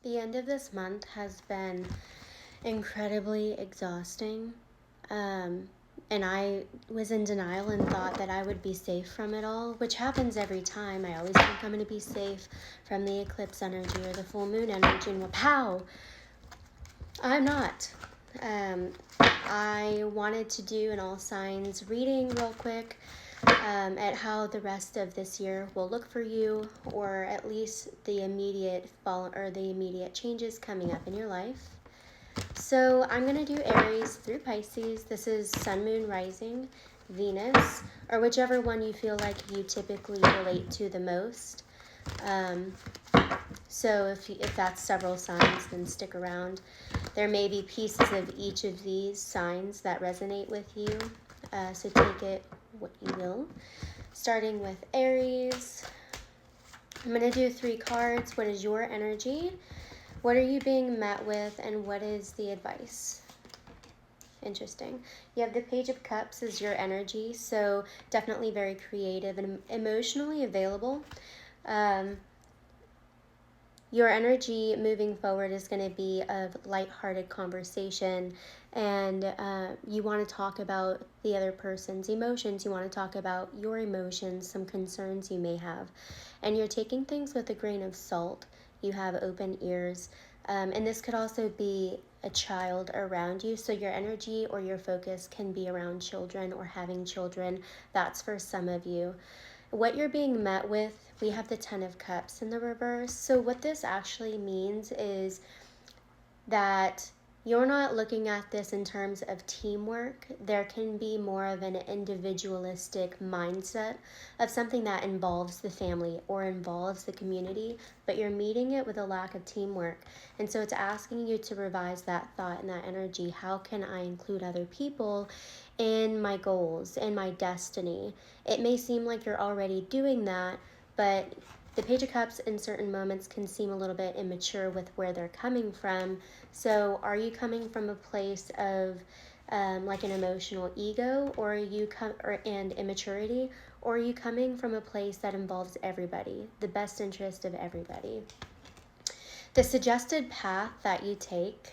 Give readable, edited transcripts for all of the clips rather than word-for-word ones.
The end of this month has been incredibly exhausting. And I was in denial and thought that I would be safe from it all, which happens every time. I always think I'm going to be safe from the eclipse energy or the full moon energy, and well, pow! I'm not. I wanted to do an all signs reading real quick at how the rest of this year will look for you, or at least the immediate changes coming up in your life. So I'm going to do Aries through Pisces. This is Sun, Moon, Rising, Venus, or whichever one you feel like you typically relate to the most. So if that's several signs, then stick around. There may be pieces of each of these signs that resonate with you, so take it what you will. Starting with Aries, I'm going to do 3 cards. What is your energy? What are you being met with, and what is the advice? Interesting. You have the Page of Cups as your energy, so definitely very creative and emotionally available. Your energy moving forward is going to be of lighthearted conversation, and you want to talk about the other person's emotions. You want to talk about your emotions, some concerns you may have, and you're taking things with a grain of salt. You have open ears, and this could also be a child around you, so your energy or your focus can be around children or having children. That's for some of you. What you're being met with, we have the 10 of Cups in the reverse. So what this actually means is that you're not looking at this in terms of teamwork. There can be more of an individualistic mindset of something that involves the family or involves the community, but you're meeting it with a lack of teamwork. And so it's asking you to revise that thought and that energy. How can I include other people in my goals, in my destiny? It may seem like you're already doing that, but the Page of Cups in certain moments can seem a little bit immature with where they're coming from. So are you coming from a place of like an emotional ego, or and immaturity, or are you coming from a place that involves everybody, the best interest of everybody? The suggested path that you take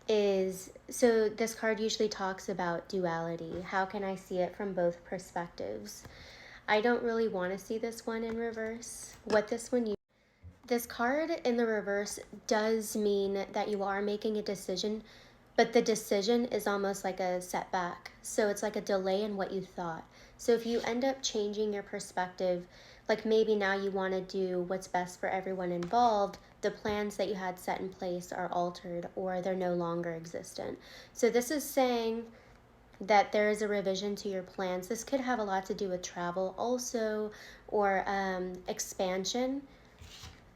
is, so this card usually talks about duality. How can I see it from both perspectives? I don't really want to see this one in reverse. This card in the reverse does mean that you are making a decision, but the decision is almost like a setback. So it's like a delay in what you thought. So if you end up changing your perspective, like maybe now you want to do what's best for everyone involved, the plans that you had set in place are altered or they're no longer existent. So this is saying that there is a revision to your plans. This could have a lot to do with travel also, or expansion.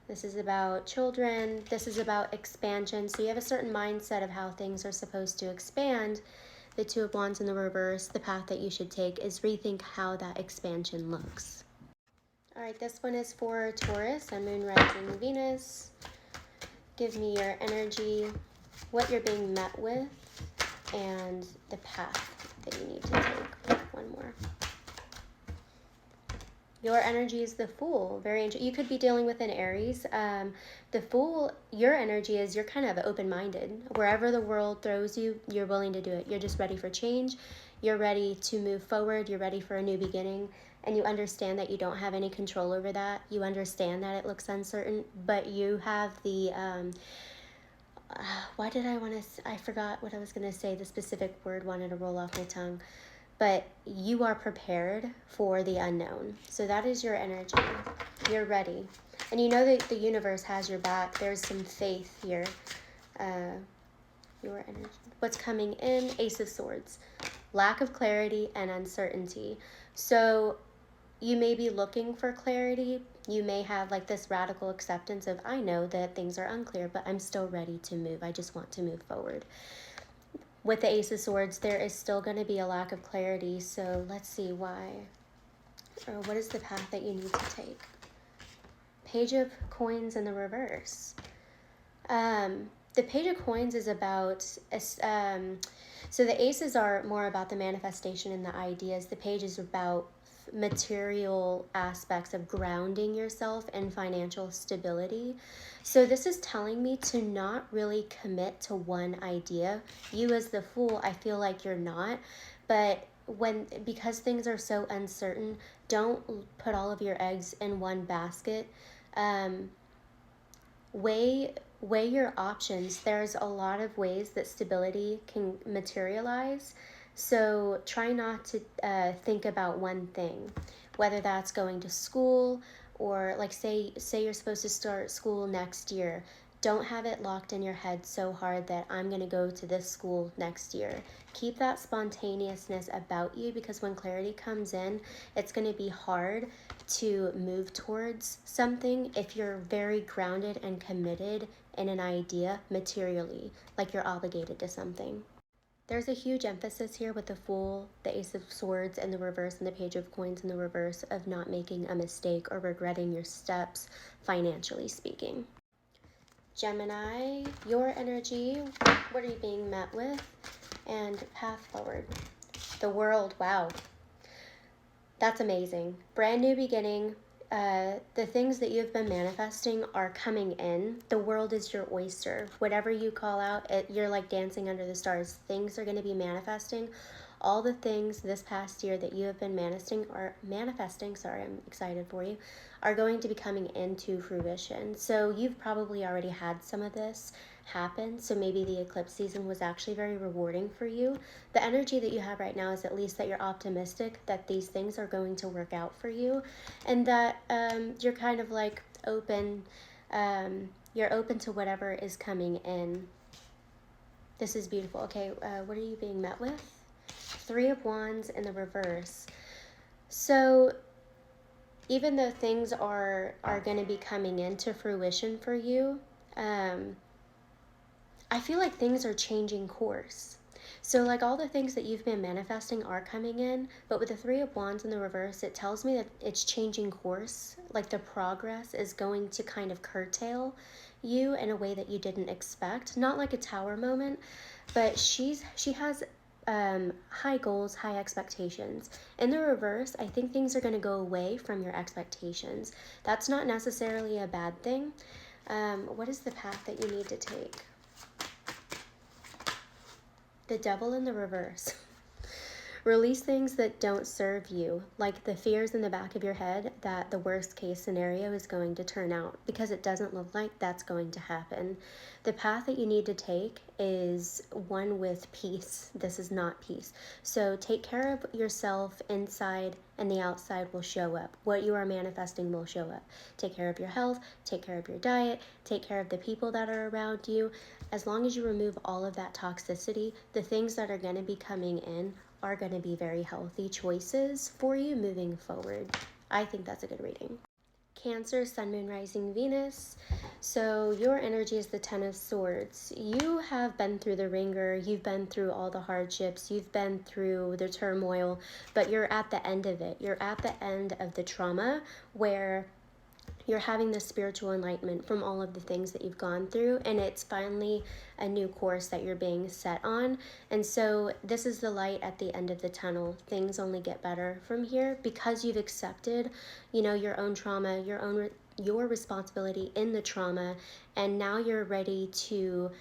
This is about children. This is about expansion. So you have a certain mindset of how things are supposed to expand. The 2 of Wands in the reverse, the path that you should take is rethink how that expansion looks. All right, this one is for Taurus, Sun, Moon, Rising, Venus. Give me your energy, what you're being met with, and the path that you need to take. One more. Your energy is the Fool. Very interesting. You could be dealing with an Aries. The Fool, your energy is you're kind of open-minded. Wherever the world throws you, you're willing to do it. You're just ready for change. You're ready to move forward. You're ready for a new beginning. And you understand that you don't have any control over that. You understand that it looks uncertain, but you have the I forgot what I was going to say. The specific word wanted to roll off my tongue. But you are prepared for the unknown. So that is your energy. You're ready. And you know that the universe has your back. There's some faith here. Your energy. What's coming in? Ace of Swords. Lack of clarity and uncertainty. So you may be looking for clarity. You may have like this radical acceptance of, I know that things are unclear, but I'm still ready to move. I just want to move forward. With the Ace of Swords, there is still going to be a lack of clarity. So let's see why. Or what is the path that you need to take? Page of Coins in the reverse. The Page of Coins is about, so the aces are more about the manifestation and the ideas. The page is about material aspects of grounding yourself in financial stability. So this is telling me to not really commit to one idea. You as the Fool, I feel like you're not, but because things are so uncertain, don't put all of your eggs in one basket. um, weigh your options. There's a lot of ways that stability can materialize, so try not to think about one thing, whether that's going to school, or like say you're supposed to start school next year. Don't have it locked in your head so hard that I'm going to go to this school next year. Keep that spontaneousness about you, because when clarity comes in, it's going to be hard to move towards something if you're very grounded and committed in an idea materially, like you're obligated to something. There's a huge emphasis here with the Fool, the Ace of Swords in the reverse, and the Page of Coins in the reverse, of not making a mistake or regretting your steps, financially speaking. Gemini, your energy, what are you being met with? And path forward. The World, wow. That's amazing. Brand new beginning. The things that you've been manifesting are coming in. The world is your oyster. Whatever you call out, you're like dancing under the stars. Things are going to be manifesting. All the things this past year that you have been manifesting, sorry, I'm excited for you, are going to be coming into fruition. So you've probably already had some of this happen. So maybe the eclipse season was actually very rewarding for you. The energy that you have right now is at least that you're optimistic that these things are going to work out for you, and that you're kind of like open. You're open to whatever is coming in. This is beautiful. Okay, what are you being met with? Three of Wands in the reverse. So even though things are going to be coming into fruition for you, I feel like things are changing course. So like all the things that you've been manifesting are coming in, but with the Three of Wands in the reverse, it tells me that it's changing course. Like the progress is going to kind of curtail you in a way that you didn't expect. Not like a Tower moment, but she has high goals, high expectations. In the reverse, I think things are going to go away from your expectations. That's not necessarily a bad thing. What is the path that you need to take? The Devil in the reverse. Release things that don't serve you, like the fears in the back of your head that the worst case scenario is going to turn out, because it doesn't look like that's going to happen. The path that you need to take is one with peace. This is not peace. So take care of yourself inside, and the outside will show up. What you are manifesting will show up. Take care of your health, take care of your diet, take care of the people that are around you. As long as you remove all of that toxicity, the things that are going to be coming in are going to be very healthy choices for you moving forward. I think that's a good reading. Cancer, Sun, Moon, Rising, Venus. So your energy is the Ten of Swords. You have been through the ringer. You've been through all the hardships. You've been through the turmoil, but you're at the end of it. You're at the end of the trauma, where you're having this spiritual enlightenment from all of the things that you've gone through, and it's finally a new course that you're being set on. And so this is the light at the end of the tunnel. Things only get better from here, because you've accepted, your own trauma, your responsibility in the trauma, and now you're ready to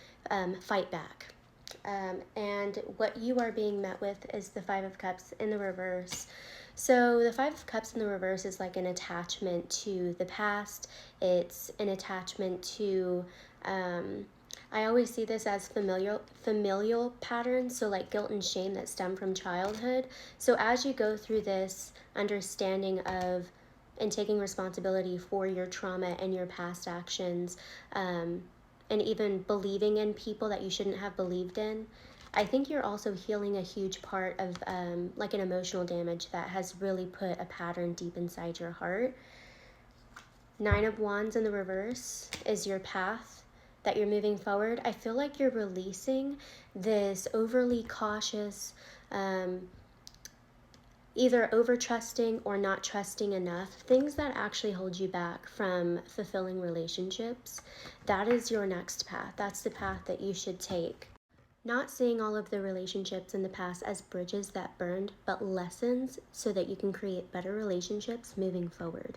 fight back. And what you are being met with is the Five of Cups in the reverse. So the Five of Cups in the reverse is like an attachment to the past. It's an attachment to, I always see this as familial patterns, so like guilt and shame that stem from childhood. So as you go through this understanding of and taking responsibility for your trauma and your past actions, and even believing in people that you shouldn't have believed in, I think you're also healing a huge part of like an emotional damage that has really put a pattern deep inside your heart. Nine of Wands in the reverse is your path that you're moving forward. I feel like you're releasing this overly cautious, either over trusting or not trusting enough, things that actually hold you back from fulfilling relationships. That is your next path. That's the path that you should take. Not seeing all of the relationships in the past as bridges that burned, but lessons so that you can create better relationships moving forward.